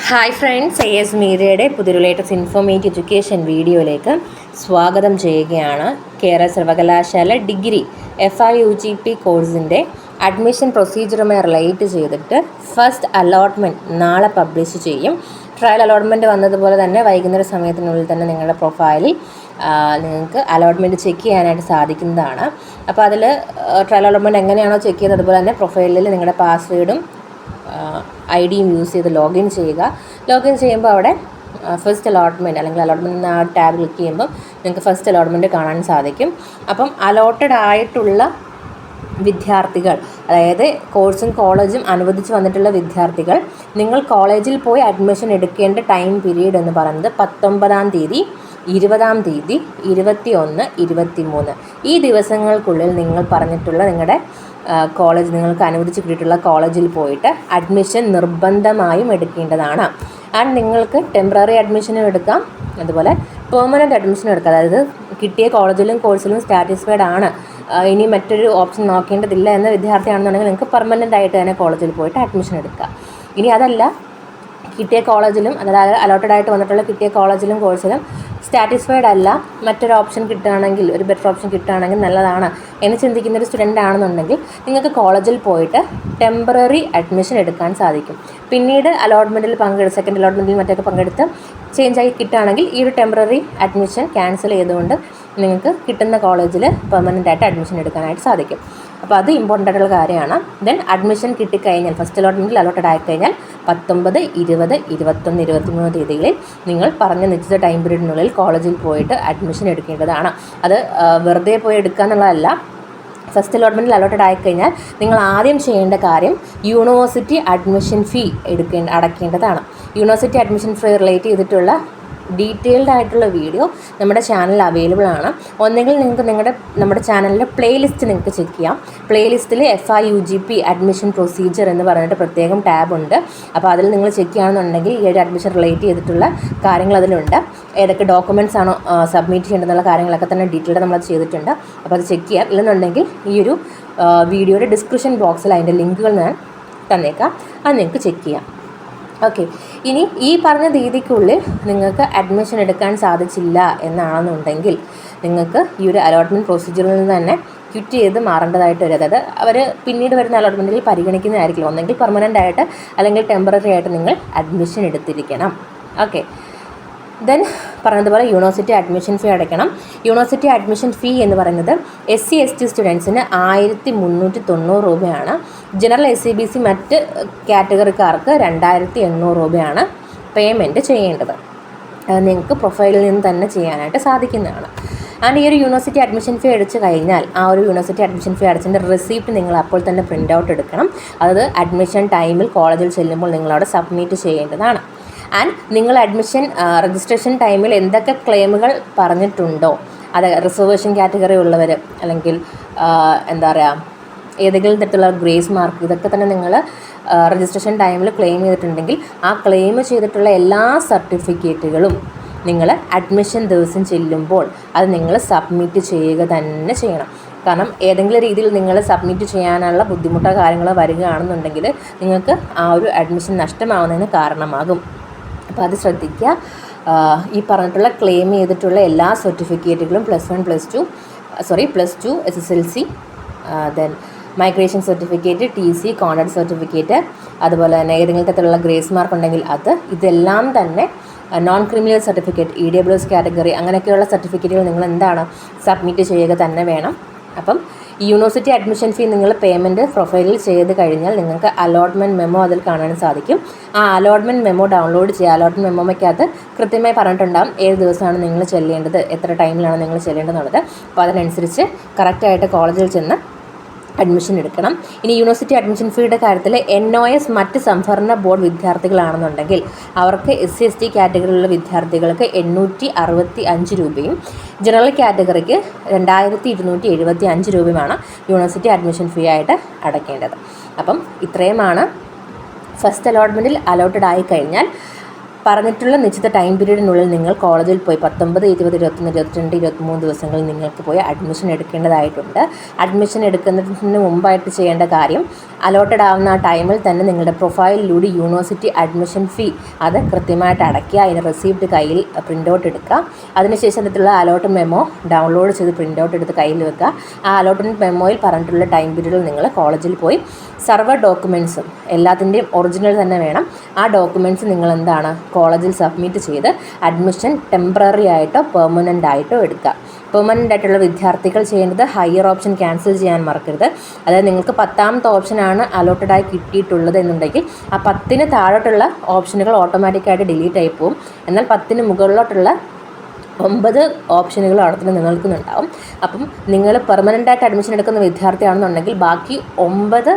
Hi friends, AS മീഡിയയുടെ പുതിയൊരു latest informative education വീഡിയോയിലേക്ക് സ്വാഗതം ചെയ്യുകയാണ്. കേരള സർവകലാശാല ഡിഗ്രി FIUGP കോഴ്സിൻ്റെ അഡ്മിഷൻ പ്രൊസീജിയറുമായി റിലേറ്റ് ചെയ്തിട്ട് ഫസ്റ്റ് അലോട്ട്മെൻറ്റ് നാളെ പബ്ലിഷ് ചെയ്യും. ട്രയൽ അലോട്ട്മെൻറ്റ് വന്നതുപോലെ തന്നെ വൈകുന്നേര സമയത്തിനുള്ളിൽ തന്നെ നിങ്ങളുടെ പ്രൊഫൈലിൽ നിങ്ങൾക്ക് അലോട്ട്മെൻറ്റ് ചെക്ക് ചെയ്യാനായിട്ട് സാധിക്കുന്നതാണ്. അപ്പോൾ അതിൽ ട്രയൽ അലോട്ട്മെൻറ്റ് എങ്ങനെയാണോ ചെക്ക് ചെയ്യുന്നത് അതുപോലെ തന്നെ പ്രൊഫൈലിൽ നിങ്ങളുടെ പാസ്വേഡും ID യൂസ് ചെയ്ത് ലോഗിൻ ചെയ്യുക. ലോഗിൻ ചെയ്യുമ്പോൾ അവിടെ ഫസ്റ്റ് അലോട്ട്മെൻറ്റ് അല്ലെങ്കിൽ അലോട്ട്മെൻറ്റ് എന്ന ടാബ് ക്ലിക്ക് ചെയ്യുമ്പോൾ നിങ്ങൾക്ക് ഫസ്റ്റ് അലോട്ട്മെൻറ്റ് കാണാൻ സാധിക്കും. അപ്പം അലോട്ടഡ് ആയിട്ടുള്ള വിദ്യാർത്ഥികൾ, അതായത് കോഴ്സും കോളേജും അനുവദിച്ച് വന്നിട്ടുള്ള വിദ്യാർത്ഥികൾ, നിങ്ങൾ കോളേജിൽ പോയി അഡ്മിഷൻ എടുക്കേണ്ട ടൈം പീരീഡ് എന്ന് പറയുന്നത് 19-ാം തീയതി, 20-ാം തീയതി, 21, 23 ഈ ദിവസങ്ങൾക്കുള്ളിൽ നിങ്ങൾ പറഞ്ഞിട്ടുള്ള നിങ്ങളുടെ കോളേജ് നിങ്ങൾക്ക് അനുവദിച്ച് കിട്ടിയിട്ടുള്ള കോളേജിൽ പോയിട്ട് അഡ്മിഷൻ നിർബന്ധമായും എടുക്കേണ്ടതാണ്. ആൻഡ് നിങ്ങൾക്ക് ടെമ്പററി അഡ്മിഷനും എടുക്കാം, അതുപോലെ പെർമനൻറ്റ് അഡ്മിഷനും എടുക്കാം. അതായത് കിട്ടിയ കോളേജിലും കോഴ്സിലും സാറ്റിസ്ഫൈഡ് ആണ്, ഇനി മറ്റൊരു ഓപ്ഷൻ നോക്കേണ്ടതില്ല എന്ന വിദ്യാർത്ഥിയാണെന്നുണ്ടെങ്കിൽ നിങ്ങൾക്ക് പെർമനൻ്റ് ആയിട്ട് തന്നെ കോളേജിൽ പോയിട്ട് അഡ്മിഷൻ എടുക്കാം. ഇനി അതല്ല, കിട്ടിയ കോളേജിലും അതായത് അലോട്ടഡ് ആയിട്ട് വന്നിട്ടുള്ള കിട്ടിയ കോളേജിലും കോഴ്സിലും സാറ്റിസ്ഫൈഡ് അല്ല, മറ്റൊരു ഓപ്ഷൻ കിട്ടുകയാണെങ്കിൽ, ഒരു ബെറ്റർ ഓപ്ഷൻ കിട്ടുകയാണെങ്കിൽ നല്ലതാണ് എന്ന് ചിന്തിക്കുന്ന ഒരു സ്റ്റുഡൻ്റ് ആണെന്നുണ്ടെങ്കിൽ നിങ്ങൾക്ക് കോളേജിൽ പോയിട്ട് ടെമ്പററി അഡ്മിഷൻ എടുക്കാൻ സാധിക്കും. പിന്നീട് അലോട്ട്മെൻറ്റിൽ സെക്കൻഡ് അലോട്ട്മെൻറ്റിൽ മറ്റൊക്കെ പങ്കെടുത്ത് ചേഞ്ചായി കിട്ടുകയാണെങ്കിൽ ഈ ഒരു ടെമ്പററി അഡ്മിഷൻ ക്യാൻസൽ ചെയ്തുകൊണ്ട് നിങ്ങൾക്ക് കിട്ടുന്ന കോളേജിൽ പെർമനൻ്റ് ആയിട്ട് അഡ്മിഷൻ എടുക്കാനായിട്ട് സാധിക്കും. അപ്പോൾ അത് ഇമ്പോർട്ടൻ്റ് ആയിട്ടുള്ള കാര്യമാണ്. ദെൻ അഡ്മിഷൻ കിട്ടിക്കഴിഞ്ഞാൽ ഫസ്റ്റ് അലോട്ട്മെൻറ്റിൽ അലോട്ടഡ് ആയിക്കഴിഞ്ഞാൽ 19, 20, 21, 23 തീയതികളിൽ നിങ്ങൾ പറഞ്ഞ നിശ്ചിത ടൈം പീരീഡിനുള്ളിൽ കോളേജിൽ പോയിട്ട് അഡ്മിഷൻ എടുക്കേണ്ടതാണ്. അത് വെറുതെ പോയി എടുക്കുക എന്നുള്ളതല്ല. ഫസ്റ്റ് അലോട്ട്മെൻറ്റിൽ അലോട്ടഡ് ആയിക്കഴിഞ്ഞാൽ നിങ്ങൾ ആദ്യം ചെയ്യേണ്ട കാര്യം യൂണിവേഴ്സിറ്റി അഡ്മിഷൻ ഫീ അടയ്ക്കേണ്ടതാണ്. യൂണിവേഴ്സിറ്റി അഡ്മിഷൻ ഫീ റിലേറ്റ് ചെയ്തിട്ടുള്ള ഡീറ്റെയിൽഡ് ആയിട്ടുള്ള വീഡിയോ നമ്മുടെ ചാനലിൽ അവൈലബിൾ ആണ്. ഒന്നെങ്കിൽ നിങ്ങൾക്ക് നമ്മുടെ ചാനലിലെ പ്ലേലിസ്റ്റ് നിങ്ങൾക്ക് ചെക്ക് ചെയ്യാം. പ്ലേലിസ്റ്റിൽ FIUGP അഡ്മിഷൻ പ്രൊസീജിയർ എന്ന് പറഞ്ഞിട്ട് പ്രത്യേകം ടാബ് ഉണ്ട്. അപ്പോൾ അതിൽ നിങ്ങൾ ചെക്ക് ചെയ്യുകയാണെന്നുണ്ടെങ്കിൽ ഈ ഒരു അഡ്മിഷൻ റിലേറ്റ് ചെയ്തിട്ടുള്ള കാര്യങ്ങൾ അതിലുണ്ട്. ഏതൊക്കെ ഡോക്യുമെൻറ്റ്സ് ആണോ സബ്മിറ്റ് ചെയ്യേണ്ടതെന്നുള്ള കാര്യങ്ങളൊക്കെ തന്നെ ഡീറ്റെയിൽഡ് നമ്മളത് ചെയ്തിട്ടുണ്ട്. അപ്പോൾ അത് ചെക്ക് ചെയ്യാം. ഇല്ലെന്നുണ്ടെങ്കിൽ ഈ ഒരു വീഡിയോയുടെ ഡിസ്ക്രിപ്ഷൻ ബോക്സിൽ അതിൻ്റെ ലിങ്കുകൾ ഞാൻ തന്നേക്കാം, അത് നിങ്ങൾക്ക് ചെക്ക് ചെയ്യാം. ഓക്കെ, ഇനി ഈ പറഞ്ഞ തീയതിക്കുള്ളിൽ നിങ്ങൾക്ക് അഡ്മിഷൻ എടുക്കാൻ സാധിച്ചില്ല എന്നാണെന്നുണ്ടെങ്കിൽ നിങ്ങൾക്ക് ഈ ഒരു അലോട്ട്മെൻറ്റ് പ്രൊസീജിയറിൽ നിന്ന് തന്നെ ക്വിറ്റ് ചെയ്ത് മാറേണ്ടതായിട്ട് വരും. അതായത് അവർ പിന്നീട് വരുന്ന അലോട്ട്മെൻറ്റിൽ പരിഗണിക്കുന്നതായിരിക്കില്ല. ഒന്നെങ്കിൽ പെർമനൻ്റ് ആയിട്ട് അല്ലെങ്കിൽ ടെമ്പററി ആയിട്ട് നിങ്ങൾ അഡ്മിഷൻ എടുത്തിരിക്കണം. ഓക്കെ, ദെൻ പറഞ്ഞതുപോലെ യൂണിവേഴ്സിറ്റി അഡ്മിഷൻ ഫീ അടയ്ക്കണം. യൂണിവേഴ്സിറ്റി അഡ്മിഷൻ ഫീ എന്ന് പറയുന്നത് SC ST സ്റ്റുഡൻസിന് 1390 രൂപയാണ്. ജനറൽ SCBC മറ്റ് കാറ്റഗറിക്കാർക്ക് 2800 രൂപയാണ് പേയ്മെൻറ്റ് ചെയ്യേണ്ടത്. അത് നിങ്ങൾക്ക് പ്രൊഫൈലിൽ നിന്ന് തന്നെ ചെയ്യാനായിട്ട് സാധിക്കുന്നതാണ്. ആൻഡ് ഈ ഒരു യൂണിവേഴ്സിറ്റി അഡ്മിഷൻ ഫീ അടിച്ചു കഴിഞ്ഞാൽ ആ ഒരു യൂണിവേഴ്സിറ്റി അഡ്മിഷൻ ഫീ അടിച്ചതിൻ്റെ റെസിപ്റ്റ് നിങ്ങൾ അപ്പോൾ തന്നെ പ്രിൻ്റ് ഔട്ട് എടുക്കണം. അത് അഡ്മിഷൻ ടൈമിൽ കോളേജിൽ ചെല്ലുമ്പോൾ നിങ്ങളവിടെ സബ്മിറ്റ് ചെയ്യേണ്ടതാണ്. ആൻഡ് നിങ്ങൾ അഡ്മിഷൻ രജിസ്ട്രേഷൻ ടൈമിൽ എന്തൊക്കെ ക്ലെയിമുകൾ പറഞ്ഞിട്ടുണ്ടോ, അത് റിസർവേഷൻ കാറ്റഗറി ഉള്ളവർ അല്ലെങ്കിൽ എന്താ പറയുക, ഏതെങ്കിലും തരത്തിലുള്ള ഗ്രേസ് മാർക്ക്, ഇതൊക്കെ തന്നെ നിങ്ങൾ രജിസ്ട്രേഷൻ ടൈമിൽ ക്ലെയിം ചെയ്തിട്ടുണ്ടെങ്കിൽ ആ ക്ലെയിം ചെയ്തിട്ടുള്ള എല്ലാ സർട്ടിഫിക്കറ്റുകളും നിങ്ങൾ അഡ്മിഷൻ ദിവസം ചെല്ലുമ്പോൾ അത് നിങ്ങൾ സബ്മിറ്റ് ചെയ്യുക തന്നെ ചെയ്യണം. കാരണം ഏതെങ്കിലും രീതിയിൽ നിങ്ങൾ സബ്മിറ്റ് ചെയ്യാനുള്ള ബുദ്ധിമുട്ടോ കാര്യങ്ങളോ വരികയാണെന്നുണ്ടെങ്കിൽ നിങ്ങൾക്ക് ആ ഒരു അഡ്മിഷൻ നഷ്ടമാവുന്നതിന് കാരണമാകും. അപ്പോൾ അത് ശ്രദ്ധിക്കുക. ഈ പറഞ്ഞിട്ടുള്ള ക്ലെയിം ചെയ്തിട്ടുള്ള എല്ലാ സർട്ടിഫിക്കറ്റുകളും +2 SSLC, then migration certificate, TC, contract certificate, അതുപോലെ തന്നെ ഏതെങ്കിലും തരത്തിലുള്ള ഗ്രേസ് മാർക്ക് ഉണ്ടെങ്കിൽ ഇതെല്ലാം തന്നെ non criminal certificate, EWS category, അങ്ങനെയൊക്കെയുള്ള സർട്ടിഫിക്കറ്റുകൾ നിങ്ങൾ എന്താണ് സബ്മിറ്റ് ചെയ്യുക തന്നെ വേണം. അപ്പം യൂണിവേഴ്സിറ്റി അഡ്മിഷൻ ഫീ നിങ്ങൾ പേയ്മെൻറ്റ് പ്രൊഫൈലിൽ ചെയ്ത് കഴിഞ്ഞാൽ നിങ്ങൾക്ക് അലോട്ട്മെൻറ്റ് മെമ്മോ അതിൽ കാണാൻ സാധിക്കും. ആ അലോട്ട്മെൻറ്റ് മെമ്മോ ഡൗൺലോഡ് ചെയ്യുക. അലോട്ട്മെൻറ്റ് മെമ്മോയ്ക്കകത്ത് കൃത്യമായി പറഞ്ഞിട്ടുണ്ടാകും ഏത് ദിവസമാണ് നിങ്ങൾ ചെല്ലേണ്ടത്, എത്ര ടൈമിലാണ് നിങ്ങൾ ചെല്ലേണ്ടതെന്നുള്ളത്. അപ്പോൾ അതിനനുസരിച്ച് കറക്റ്റായിട്ട് കോളേജിൽ ചെന്ന് അഡ്മിഷൻ എടുക്കണം. ഇനി യൂണിവേഴ്സിറ്റി അഡ്മിഷൻ ഫീയുടെ കാര്യത്തിൽ NOS മറ്റ് സംഭരണ ബോർഡ് വിദ്യാർത്ഥികളാണെന്നുണ്ടെങ്കിൽ അവർക്ക് SC ST കാറ്റഗറിയിലുള്ള വിദ്യാർത്ഥികൾക്ക് 865 രൂപയും ജനറൽ കാറ്റഗറിക്ക് 2275 രൂപയുമാണ് യൂണിവേഴ്സിറ്റി അഡ്മിഷൻ ഫീ ആയിട്ട് അടയ്ക്കേണ്ടത്. അപ്പം ഇത്രയുമാണ്. ഫസ്റ്റ് അലോട്ട്മെൻറ്റിൽ അലോട്ടഡ് ആയി കഴിഞ്ഞാൽ പറഞ്ഞിട്ടുള്ള നിശ്ചിത ടൈം പീരീഡിനുള്ളിൽ നിങ്ങൾ കോളേജിൽ പോയി 19, 20, 21, 22, 23 ദിവസങ്ങളിൽ നിങ്ങൾക്ക് പോയി അഡ്മിഷൻ എടുക്കേണ്ടതായിട്ടുണ്ട്. അഡ്മിഷൻ എടുക്കുന്നതിന് മുമ്പായിട്ട് ചെയ്യേണ്ട കാര്യം അലോട്ടഡ് ആവുന്ന ആ ടൈമിൽ തന്നെ നിങ്ങളുടെ പ്രൊഫൈലിലൂടെ യൂണിവേഴ്സിറ്റി അഡ്മിഷൻ ഫീ അത് കൃത്യമായിട്ട് അടയ്ക്കുക. അതിന് റെസിപ്റ്റ് കയ്യിൽ പ്രിൻ്റ് ഔട്ട് എടുക്കുക. അതിനുശേഷം അതിലുള്ള അലോട്ട് മെമ്മോ ഡൗൺലോഡ് ചെയ്ത് പ്രിൻ്റ് ഔട്ട് എടുത്ത് കയ്യിൽ വെക്കുക. ആ അലോട്ട്മെൻറ്റ് മെമ്മോയിൽ പറഞ്ഞിട്ടുള്ള ടൈം പീരീഡിൽ നിങ്ങൾ കോളേജിൽ പോയി സർവർ ഡോക്യുമെൻറ്റ്സും എല്ലാത്തിൻ്റെയും ഒറിജിനൽ തന്നെ വേണം. ആ ഡോക്യുമെൻറ്റ്സ് നിങ്ങൾ എന്താണ് കോളേജിൽ സബ്മിറ്റ് ചെയ്ത് അഡ്മിഷൻ ടെമ്പററി ആയിട്ടോ പെർമനൻ്റ് ആയിട്ടോ എടുക്കുക. പെർമനൻ്റ് ആയിട്ടുള്ള വിദ്യാർത്ഥികൾ ചെയ്യേണ്ടത് ഹയർ ഓപ്ഷൻ ക്യാൻസൽ ചെയ്യാൻ മറക്കരുത്. അതായത് നിങ്ങൾക്ക് 10ാമത്തെ ഓപ്ഷനാണ് അലോട്ടഡായി കിട്ടിയിട്ടുള്ളത് എന്നുണ്ടെങ്കിൽ ആ 10ന് താഴോട്ടുള്ള ഓപ്ഷനുകൾ ഓട്ടോമാറ്റിക്കായിട്ട് ഡിലീറ്റ് ആയി പോകും. എന്നാൽ 10ന് മുകളിലോട്ടുള്ള 9 ഓപ്ഷനുകൾ അവിടെ തന്നെ നിലനിൽക്കുന്നുണ്ടാവും. അപ്പം നിങ്ങൾ പെർമനൻ്റായിട്ട് അഡ്മിഷൻ എടുക്കുന്ന വിദ്യാർത്ഥിയാണെന്നുണ്ടെങ്കിൽ ബാക്കി 9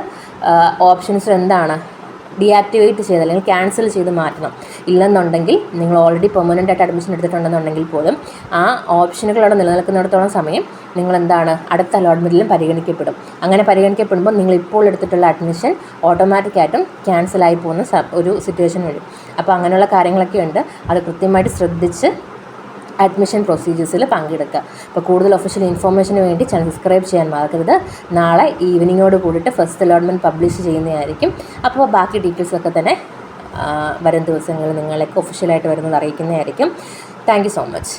ഓപ്ഷൻസ് എന്താണ് ഡീആക്ടിവേറ്റ് ചെയ്ത് അല്ലെങ്കിൽ ക്യാൻസൽ ചെയ്ത് മാറ്റണം. ഇല്ലെന്നുണ്ടെങ്കിൽ നിങ്ങൾ ഓൾറെഡി പെർമനൻ്റായിട്ട് അഡ്മിഷൻ എടുത്തിട്ടുണ്ടെന്നുണ്ടെങ്കിൽ പോലും ആ ഓപ്ഷനുകൾ അവിടെ നിലനിൽക്കുന്നിടത്തോളം സമയം നിങ്ങൾ എന്താണ് അടുത്ത അലോട്ട്മെൻറ്റിലും പരിഗണിക്കപ്പെടും. അങ്ങനെ പരിഗണിക്കപ്പെടുമ്പോൾ നിങ്ങൾ ഇപ്പോൾ എടുത്തിട്ടുള്ള അഡ്മിഷൻ ഓട്ടോമാറ്റിക്കായിട്ടും ക്യാൻസലായി പോകുന്ന ഒരു സിറ്റുവേഷൻ വരും. അപ്പോൾ അങ്ങനെയുള്ള കാര്യങ്ങളൊക്കെ ഉണ്ട്. അത് കൃത്യമായിട്ട് ശ്രദ്ധിച്ച് അഡ്മിഷൻ പ്രൊസീജിയേഴ്സിൽ പങ്കെടുക്കുക. അപ്പോൾ കൂടുതൽ ഒഫീഷ്യൽ ഇൻഫോർമേഷന് വേണ്ടി ചാനൽ സബ്സ്ക്രൈബ് ചെയ്യാൻ മറക്കരുത്. നാളെ ഈവനിങ്ങോട് കൂടിയിട്ട് ഫസ്റ്റ് അലോട്ട്മെൻറ്റ് പബ്ലിഷ് ചെയ്യുന്നതായിരിക്കും. അപ്പോൾ ബാക്കി ഡീറ്റെയിൽസൊക്കെ തന്നെ വരും ദിവസങ്ങളിൽ നിങ്ങളൊക്കെ ഒഫീഷ്യലായിട്ട് വരുന്നത് അറിയിക്കുന്നതായിരിക്കും. Thank you so much.